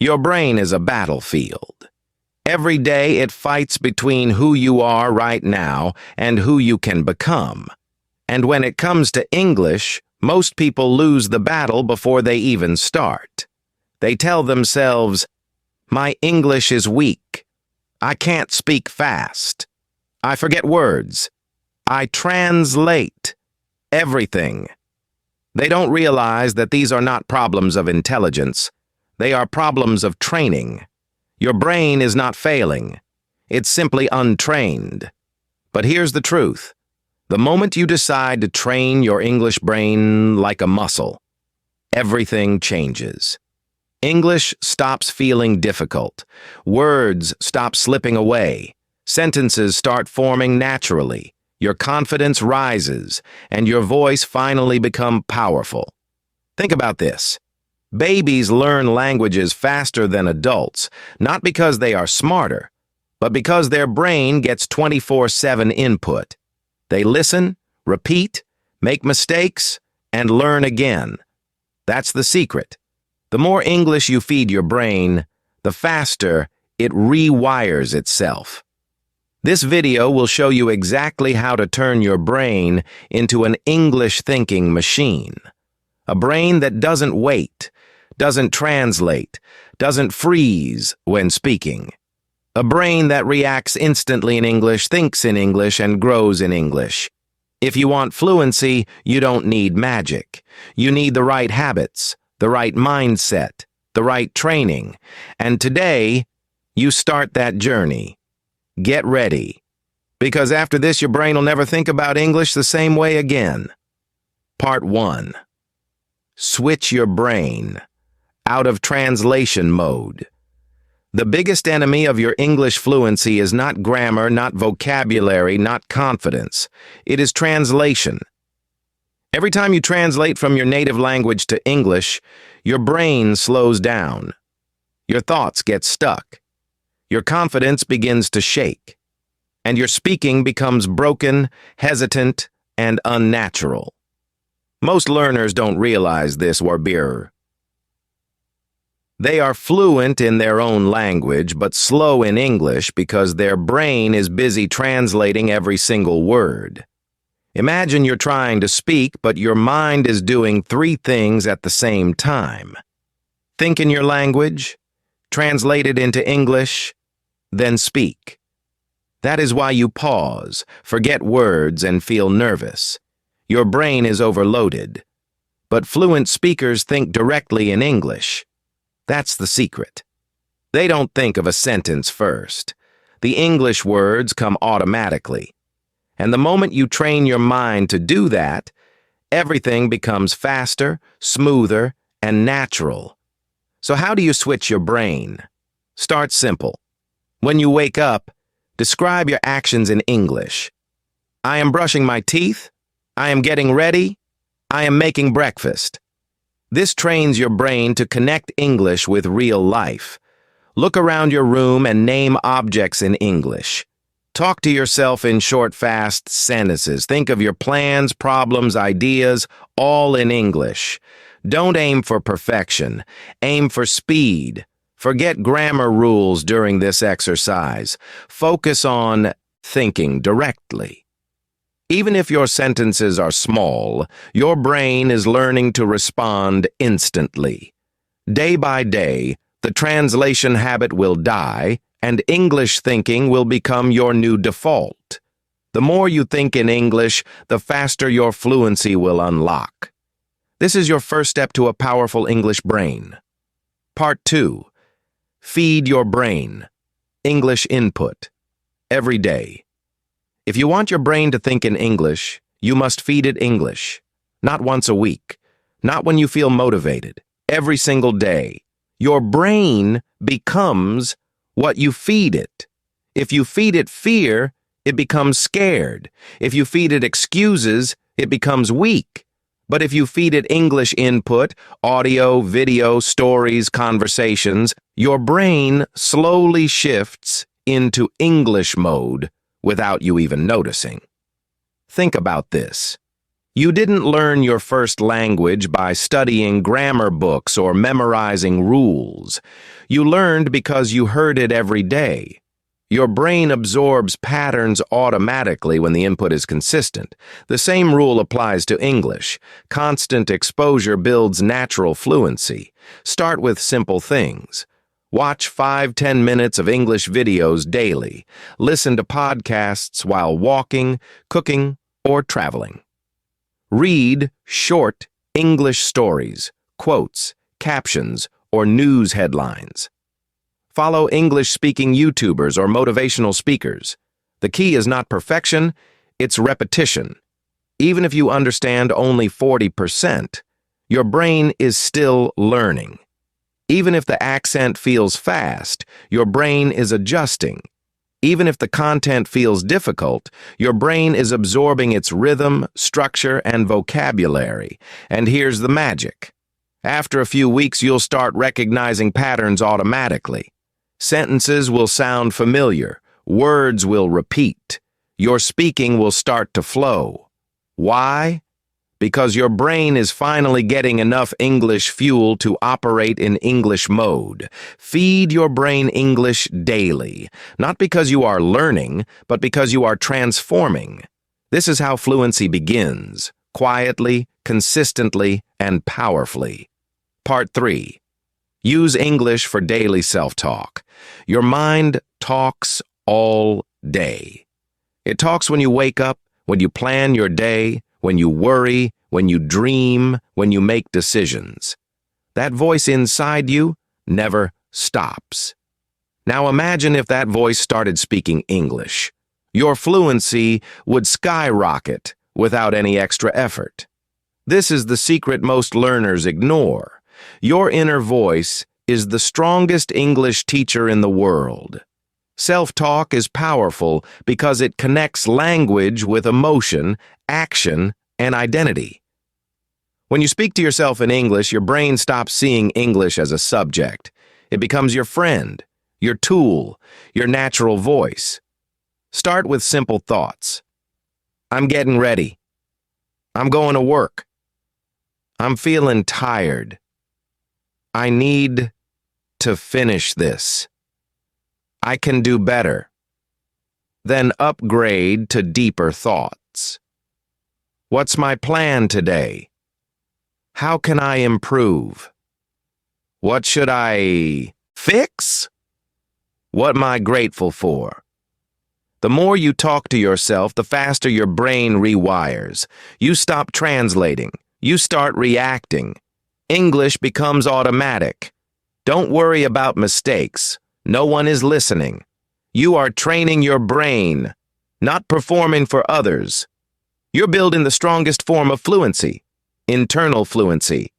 Your brain is a battlefield. Every day it fights between who you are right now and who you can become. And when it comes to English, most people lose the battle before they even start. They tell themselves, "My English is weak. I can't speak fast. I forget words. I translate everything." They don't realize that these are not problems of intelligence. They are problems of training. Your brain is not failing. It's simply untrained. But here's the truth. The moment you decide to train your English brain like a muscle, everything changes. English stops feeling difficult. Words stop slipping away. Sentences start forming naturally. Your confidence rises, and your voice finally becomes powerful. Think about this. Babies learn languages faster than adults, not because they are smarter, but because their brain gets 24/7 input. They listen, repeat, make mistakes, and learn again. That's the secret. The more English you feed your brain, the faster it rewires itself. This video will show you exactly how to turn your brain into an English-thinking machine. A brain that doesn't wait, doesn't translate, doesn't freeze when speaking. A brain that reacts instantly in English, thinks in English, and grows in English. If you want fluency, you don't need magic. You need the right habits, the right mindset, the right training. And today, you start that journey. Get ready. Because after this, your brain will never think about English the same way again. Part 1. Switch your brain out of translation mode. The biggest enemy of your English fluency is not grammar, not vocabulary, not confidence. It is translation. Every time you translate from your native language to English, your brain slows down. Your thoughts get stuck. Your confidence begins to shake. And your speaking becomes broken, hesitant, and unnatural. Most learners don't realize this, Warbearer. They are fluent in their own language, but slow in English because their brain is busy translating every single word. Imagine you're trying to speak, but your mind is doing 3 things at the same time. Think in your language, translate it into English, then speak. That is why you pause, forget words, and feel nervous. Your brain is overloaded. But fluent speakers think directly in English. That's the secret. They don't think of a sentence first. The English words come automatically. And the moment you train your mind to do that, everything becomes faster, smoother, and natural. So how do you switch your brain? Start simple. When you wake up, describe your actions in English. I am brushing my teeth. I am getting ready. I am making breakfast. This trains your brain to connect English with real life. Look around your room and name objects in English. Talk to yourself in short, fast sentences. Think of your plans, problems, ideas, all in English. Don't aim for perfection. Aim for speed. Forget grammar rules during this exercise. Focus on thinking directly. Even if your sentences are small, your brain is learning to respond instantly. Day by day, the translation habit will die, and English thinking will become your new default. The more you think in English, the faster your fluency will unlock. This is your first step to a powerful English brain. Part 2. Feed your brain. English input. Every day. If you want your brain to think in English, you must feed it English. Not once a week. Not when you feel motivated. Every single day. Your brain becomes what you feed it. If you feed it fear, it becomes scared. If you feed it excuses, it becomes weak. But if you feed it English input, audio, video, stories, conversations, your brain slowly shifts into English mode without you even noticing. Think about this. You didn't learn your first language by studying grammar books or memorizing rules. You learned because you heard it every day. Your brain absorbs patterns automatically when the input is consistent. The same rule applies to English. Constant exposure builds natural fluency. Start with simple things. Watch 5-10 minutes of English videos daily. Listen to podcasts while walking, cooking, or traveling. Read short English stories, quotes, captions, or news headlines. Follow English-speaking YouTubers or motivational speakers. The key is not perfection, it's repetition. Even if you understand only 40%, your brain is still learning. Even if the accent feels fast, your brain is adjusting. Even if the content feels difficult, your brain is absorbing its rhythm, structure, and vocabulary. And here's the magic. After a few weeks, you'll start recognizing patterns automatically. Sentences will sound familiar. Words will repeat. Your speaking will start to flow. Why? Because your brain is finally getting enough English fuel to operate in English mode. Feed your brain English daily, not because you are learning, but because you are transforming. This is how fluency begins, quietly, consistently, and powerfully. Part 3. Use English for daily self-talk. Your mind talks all day. It talks when you wake up, when you plan your day, when you worry, when you dream, when you make decisions. That voice inside you never stops. Now imagine if that voice started speaking English. Your fluency would skyrocket without any extra effort. This is the secret most learners ignore. Your inner voice is the strongest English teacher in the world. Self-talk is powerful because it connects language with emotion, action, and identity. When you speak to yourself in English, your brain stops seeing English as a subject. It becomes your friend, your tool, your natural voice. Start with simple thoughts. I'm getting ready. I'm going to work. I'm feeling tired. I need to finish this. I can do better. Then upgrade to deeper thoughts. What's my plan today? How can I improve? What should I fix? What am I grateful for? The more you talk to yourself, the faster your brain rewires. You stop translating. You start reacting. English becomes automatic. Don't worry about mistakes. No one is listening. You are training your brain, not performing for others. You're building the strongest form of fluency, internal fluency.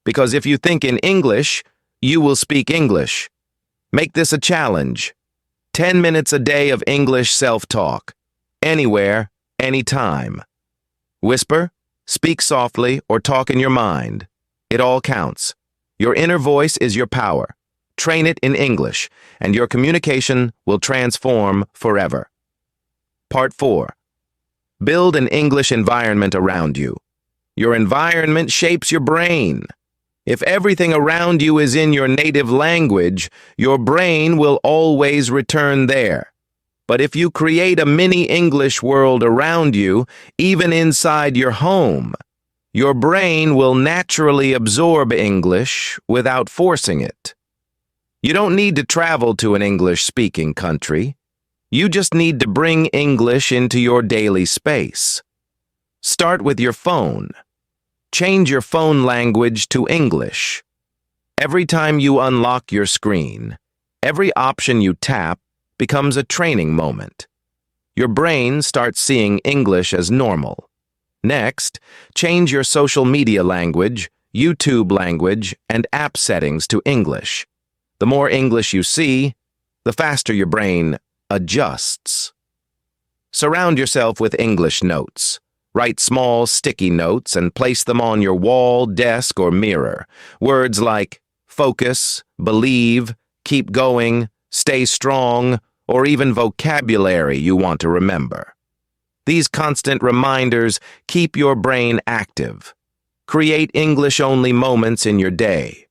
Because if you think in English, you will speak English. Make this a challenge. 10 minutes a day of English self-talk. Anywhere, anytime. Whisper, speak softly, or talk in your mind. It all counts. Your inner voice is your power. Train it in English, and your communication will transform forever. Part 4. Build an English environment around you. Your environment shapes your brain. If everything around you is in your native language, your brain will always return there. But if you create a mini English world around you, even inside your home, your brain will naturally absorb English without forcing it. You don't need to travel to an English-speaking country. You just need to bring English into your daily space. Start with your phone. Change your phone language to English. Every time you unlock your screen, every option you tap becomes a training moment. Your brain starts seeing English as normal. Next, change your social media language, YouTube language, and app settings to English. The more English you see, the faster your brain adjusts. Surround yourself with English notes. Write small, sticky notes and place them on your wall, desk, or mirror. Words like focus, believe, keep going, stay strong, or even vocabulary you want to remember. These constant reminders keep your brain active. Create English-only moments in your day.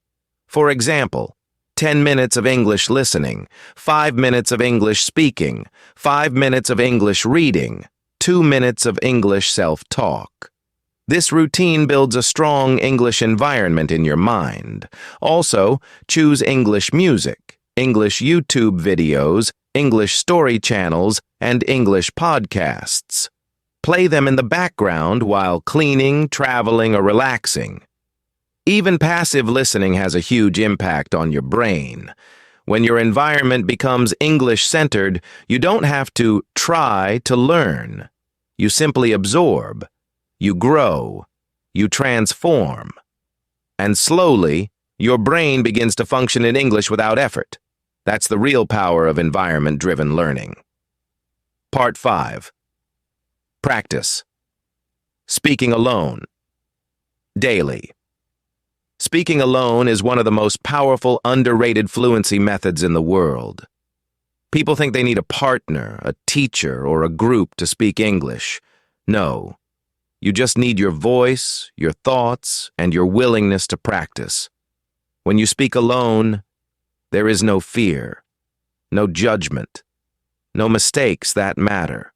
For example, 10 minutes of English listening, 5 minutes of English speaking, 5 minutes of English reading, 2 minutes of English self-talk. This routine builds a strong English environment in your mind. Also, choose English music, English YouTube videos, English story channels, and English podcasts. Play them in the background while cleaning, traveling, or relaxing. Even passive listening has a huge impact on your brain. When your environment becomes English-centered, you don't have to try to learn. You simply absorb. You grow. You transform. And slowly, your brain begins to function in English without effort. That's the real power of environment-driven learning. Part 5. Practice. Speaking alone. Daily. Speaking alone is one of the most powerful, underrated fluency methods in the world. People think they need a partner, a teacher, or a group to speak English. No. You just need your voice, your thoughts, and your willingness to practice. When you speak alone, there is no fear, no judgment, no mistakes that matter.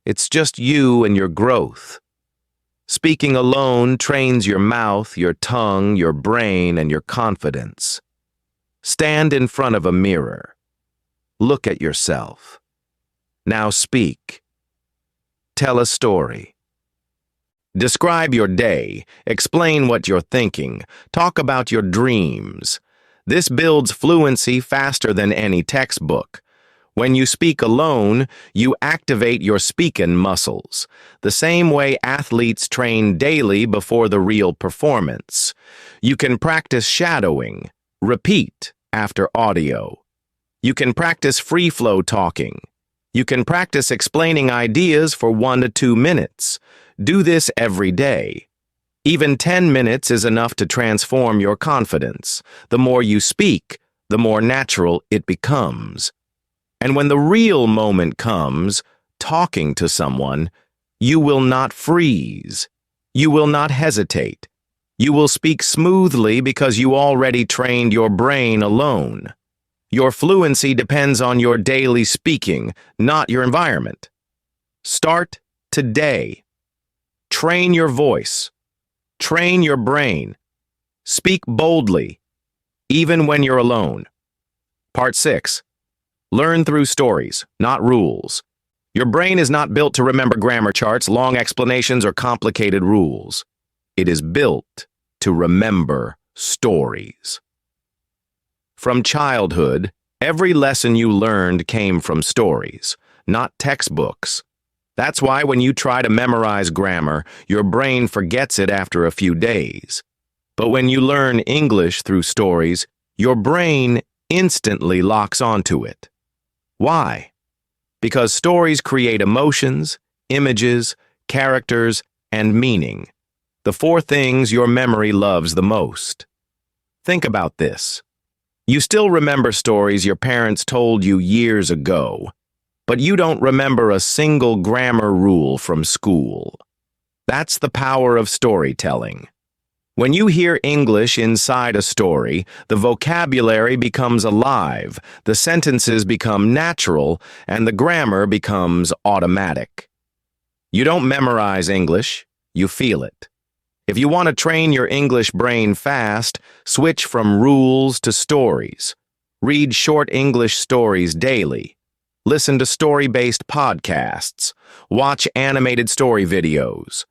It's just you and your growth. Speaking alone trains your mouth, your tongue, your brain, and your confidence. Stand in front of a mirror. Look at yourself. Now speak. Tell a story. Describe your day. Explain what you're thinking. Talk about your dreams. This builds fluency faster than any textbook. When you speak alone, you activate your speaking muscles, the same way athletes train daily before the real performance. You can practice shadowing, repeat after audio. You can practice free-flow talking. You can practice explaining ideas for 1 to 2 minutes. Do this every day. Even 10 minutes is enough to transform your confidence. The more you speak, the more natural it becomes. And when the real moment comes, talking to someone, you will not freeze. You will not hesitate. You will speak smoothly because you already trained your brain alone. Your fluency depends on your daily speaking, not your environment. Start today. Train your voice. Train your brain. Speak boldly, even when you're alone. Part 6. Learn through stories, not rules. Your brain is not built to remember grammar charts, long explanations, or complicated rules. It is built to remember stories. From childhood, every lesson you learned came from stories, not textbooks. That's why when you try to memorize grammar, your brain forgets it after a few days. But when you learn English through stories, your brain instantly locks onto it. Why? Because stories create emotions, images, characters, and meaning. The 4 things your memory loves the most. Think about this. You still remember stories your parents told you years ago, but you don't remember a single grammar rule from school. That's the power of storytelling. When you hear English inside a story, the vocabulary becomes alive, the sentences become natural, and the grammar becomes automatic. You don't memorize English, you feel it. If you want to train your English brain fast, switch from rules to stories. Read short English stories daily. Listen to story-based podcasts. Watch animated story videos.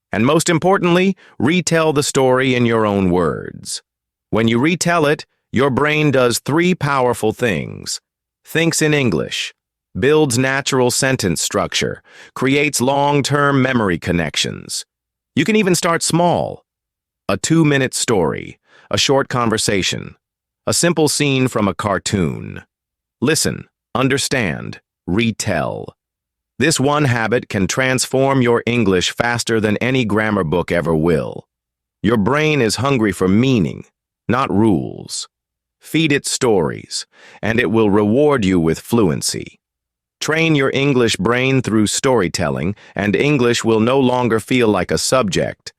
And most importantly, retell the story in your own words. When you retell it, your brain does 3 powerful things. Thinks in English, builds natural sentence structure, creates long-term memory connections. You can even start small. A 2-minute story, a short conversation, a simple scene from a cartoon. Listen, understand, retell. This one habit can transform your English faster than any grammar book ever will. Your brain is hungry for meaning, not rules. Feed it stories, and it will reward you with fluency. Train your English brain through storytelling, and English will no longer feel like a subject.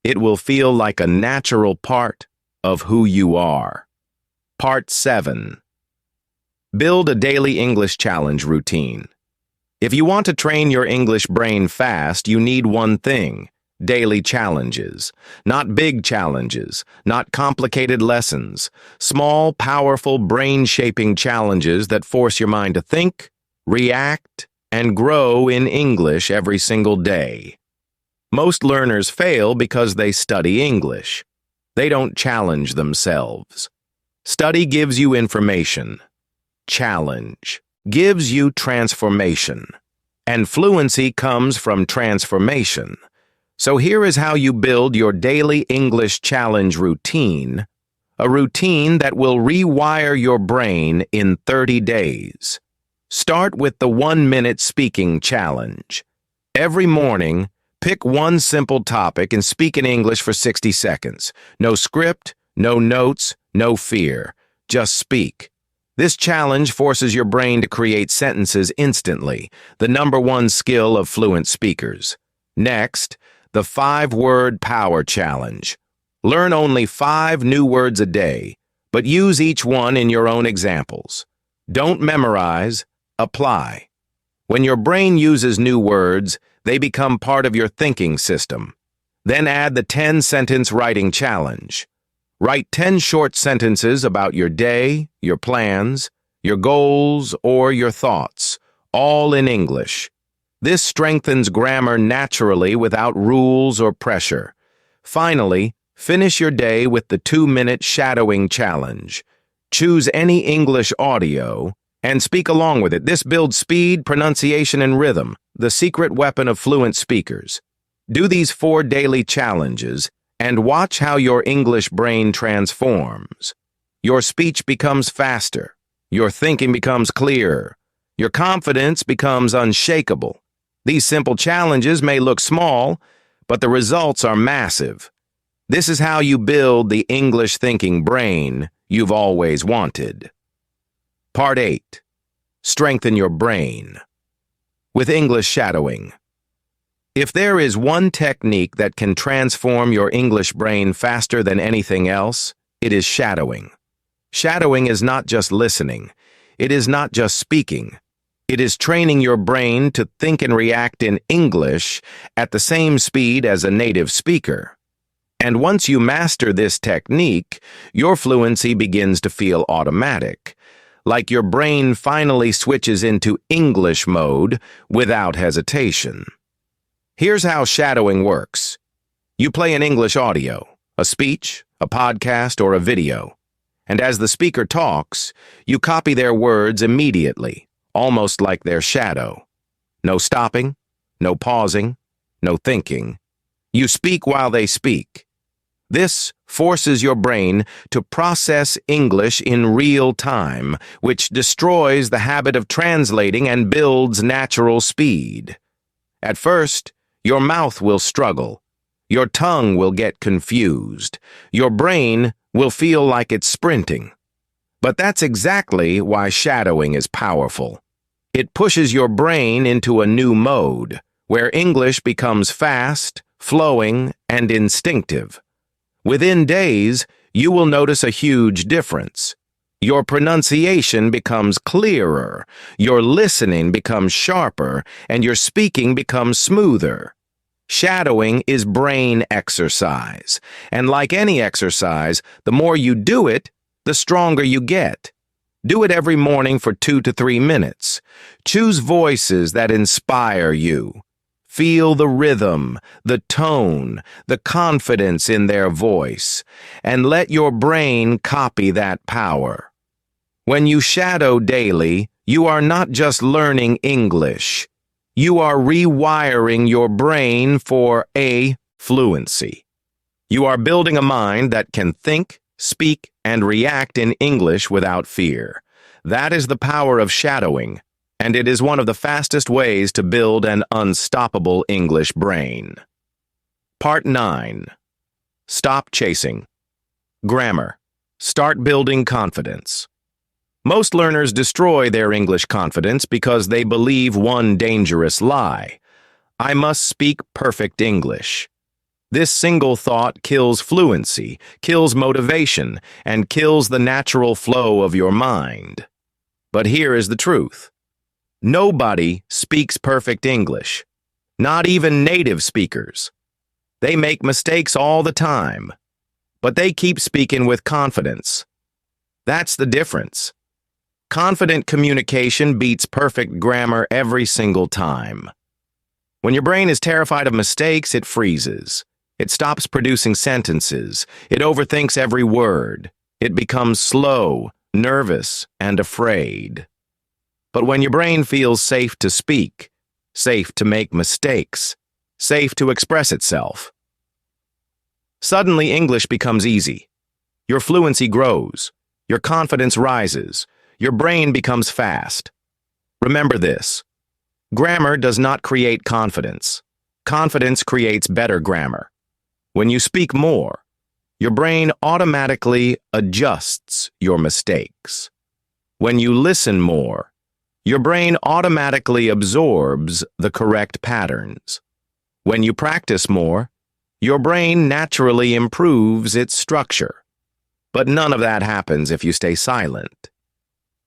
It will feel like a natural part of who you are. Part 7. Build a daily English challenge routine. If you want to train your English brain fast, you need one thing: daily challenges. Not big challenges, not complicated lessons. Small, powerful, brain-shaping challenges that force your mind to think, react, and grow in English every single day. Most learners fail because they study English. They don't challenge themselves. Study gives you information. Challenge gives you transformation. And fluency comes from transformation. So here is how you build your daily English challenge routine, a routine that will rewire your brain in 30 days. Start with the 1-minute speaking challenge. Every morning, pick one simple topic and speak in English for 60 seconds. No script, no notes, no fear. Just speak. This challenge forces your brain to create sentences instantly, the #1 skill of fluent speakers. Next, the 5-word power challenge. Learn only 5 new words a day, but use each one in your own examples. Don't memorize, apply. When your brain uses new words, they become part of your thinking system. Then add the 10-sentence writing challenge. Write 10 short sentences about your day, your plans, your goals, or your thoughts, all in English. This strengthens grammar naturally without rules or pressure. Finally, finish your day with the 2-minute shadowing challenge. Choose any English audio and speak along with it. This builds speed, pronunciation, and rhythm, the secret weapon of fluent speakers. Do these 4 daily challenges and watch how your English brain transforms. Your speech becomes faster. Your thinking becomes clearer. Your confidence becomes unshakable. These simple challenges may look small, but the results are massive. This is how you build the English thinking brain you've always wanted. Part 8. Strengthen your brain. With English shadowing. If there is one technique that can transform your English brain faster than anything else, it is shadowing. Shadowing is not just listening. It is not just speaking. It is training your brain to think and react in English at the same speed as a native speaker. And once you master this technique, your fluency begins to feel automatic, like your brain finally switches into English mode without hesitation. Here's how shadowing works. You play an English audio, a speech, a podcast, or a video, and as the speaker talks, you copy their words immediately, almost like their shadow. No stopping, no pausing, no thinking. You speak while they speak. This forces your brain to process English in real time, which destroys the habit of translating and builds natural speed. At first, your mouth will struggle. Your tongue will get confused. Your brain will feel like it's sprinting. But that's exactly why shadowing is powerful. It pushes your brain into a new mode, where English becomes fast, flowing, and instinctive. Within days, you will notice a huge difference. Your pronunciation becomes clearer, your listening becomes sharper, and your speaking becomes smoother. Shadowing is brain exercise, and like any exercise, the more you do it, the stronger you get. Do it every morning for 2 to 3 minutes. Choose voices that inspire you. Feel the rhythm, the tone, the confidence in their voice, and let your brain copy that power. When you shadow daily, you are not just learning English. You are rewiring your brain for fluency. You are building a mind that can think, speak, and react in English without fear. That is the power of shadowing, and it is one of the fastest ways to build an unstoppable English brain. Part 9. Stop chasing. Grammar. Start building confidence. Most learners destroy their English confidence because they believe one dangerous lie: I must speak perfect English. This single thought kills fluency, kills motivation, and kills the natural flow of your mind. But here is the truth. Nobody speaks perfect English, not even native speakers. They make mistakes all the time, but they keep speaking with confidence. That's the difference. Confident communication beats perfect grammar every single time. When your brain is terrified of mistakes, it freezes. It stops producing sentences. It overthinks every word. It becomes slow, nervous, and afraid. But when your brain feels safe to speak, safe to make mistakes, safe to express itself, suddenly English becomes easy. Your fluency grows. Your confidence rises. Your brain becomes fast. Remember this. Grammar does not create confidence. Confidence creates better grammar. When you speak more, your brain automatically adjusts your mistakes. When you listen more, your brain automatically absorbs the correct patterns. When you practice more, your brain naturally improves its structure. But none of that happens if you stay silent.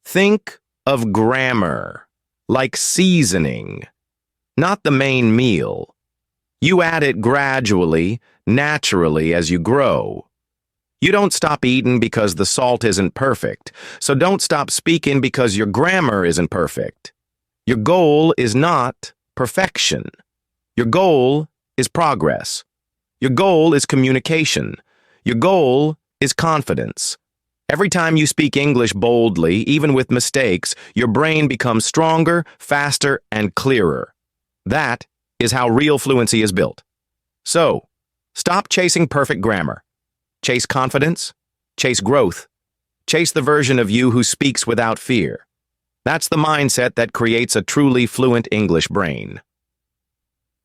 Think of grammar like seasoning, not the main meal. You add it gradually, naturally as you grow. You don't stop eating because the salt isn't perfect, so don't stop speaking because your grammar isn't perfect. Your goal is not perfection. Your goal is progress. Your goal is communication. Your goal is confidence. Every time you speak English boldly, even with mistakes, your brain becomes stronger, faster, and clearer. That is how real fluency is built. So, stop chasing perfect grammar. Chase confidence. Chase growth. Chase the version of you who speaks without fear. That's the mindset that creates a truly fluent English brain.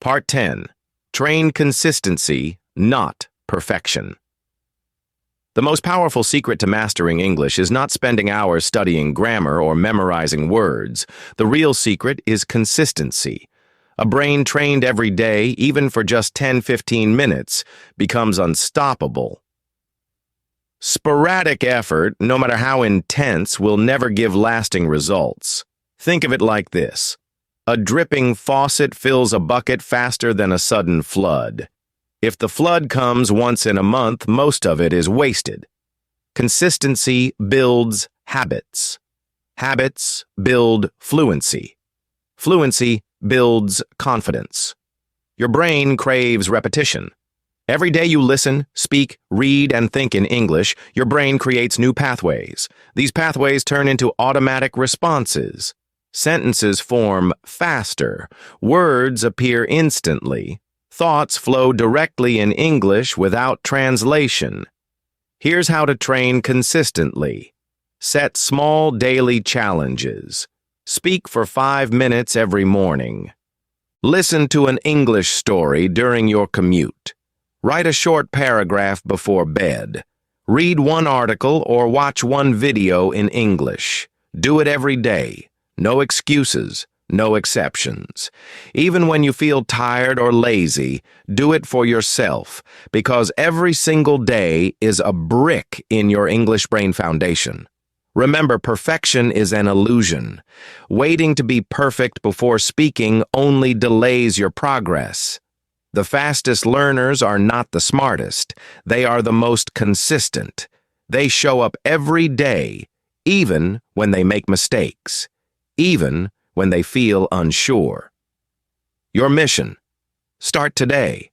Part 10. Train consistency, not perfection. The most powerful secret to mastering English is not spending hours studying grammar or memorizing words. The real secret is consistency. A brain trained every day, even for just 10-15 minutes, becomes unstoppable. Sporadic effort, no matter how intense, will never give lasting results. Think of it like this. A dripping faucet fills a bucket faster than a sudden flood. If the flood comes once in a month, most of it is wasted. Consistency builds habits. Habits build fluency. Fluency builds confidence. Your brain craves repetition. Every day you listen, speak, read, and think in English, your brain creates new pathways. These pathways turn into automatic responses. Sentences form faster. Words appear instantly. Thoughts flow directly in English without translation. Here's how to train consistently. Set small daily challenges. Speak for 5 minutes every morning. Listen to an English story during your commute. Write a short paragraph before bed. Read one article or watch one video in English. Do it every day. No excuses, no exceptions. Even when you feel tired or lazy, do it for yourself, because every single day is a brick in your English brain foundation. Remember, perfection is an illusion. Waiting to be perfect before speaking only delays your progress. The fastest learners are not the smartest. They are the most consistent. They show up every day, even when they make mistakes, even when they feel unsure. Your mission: start today.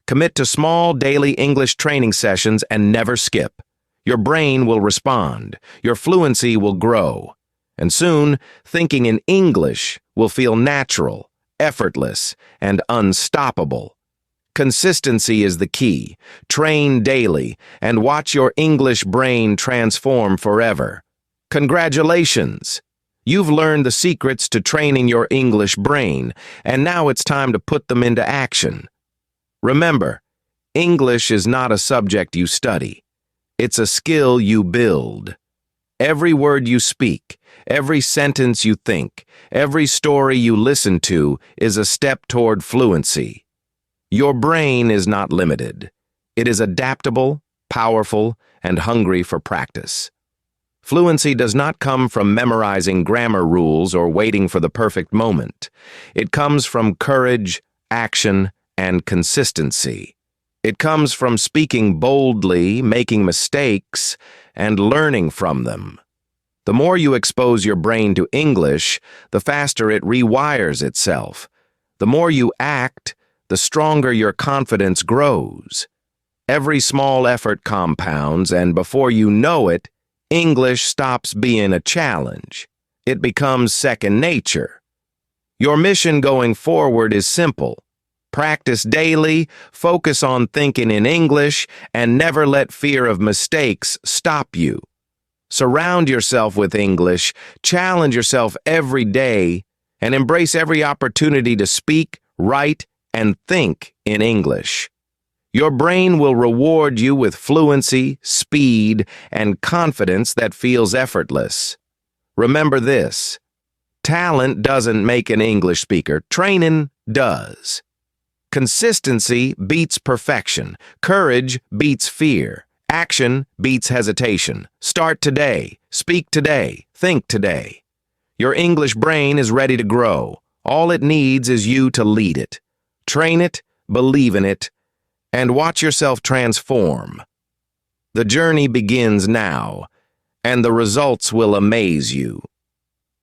Commit to small daily English training sessions and never skip. Your brain will respond. Your fluency will grow. And soon, thinking in English will feel natural, effortless, and unstoppable. Consistency is the key. Train daily and watch your English brain transform forever. Congratulations! You've learned the secrets to training your English brain, and now it's time to put them into action. Remember, English is not a subject you study. It's a skill you build. Every word you speak, every sentence you think, every story you listen to is a step toward fluency. Your brain is not limited. It is adaptable, powerful, and hungry for practice. Fluency does not come from memorizing grammar rules or waiting for the perfect moment. It comes from courage, action, and consistency. It comes from speaking boldly, making mistakes, and learning from them. The more you expose your brain to English, the faster it rewires itself. The more you act, the stronger your confidence grows. Every small effort compounds, and before you know it, English stops being a challenge. It becomes second nature. Your mission going forward is simple. Practice daily, focus on thinking in English, and never let fear of mistakes stop you. Surround yourself with English, challenge yourself every day, and embrace every opportunity to speak, write, and think in English. Your brain will reward you with fluency, speed, and confidence that feels effortless. Remember this: talent doesn't make an English speaker, training does. Consistency beats perfection. Courage beats fear. Action beats hesitation. Start today. Speak today. Think today. Your English brain is ready to grow. All it needs is you to lead it. Train it, believe in it, and watch yourself transform. The journey begins now, and the results will amaze you.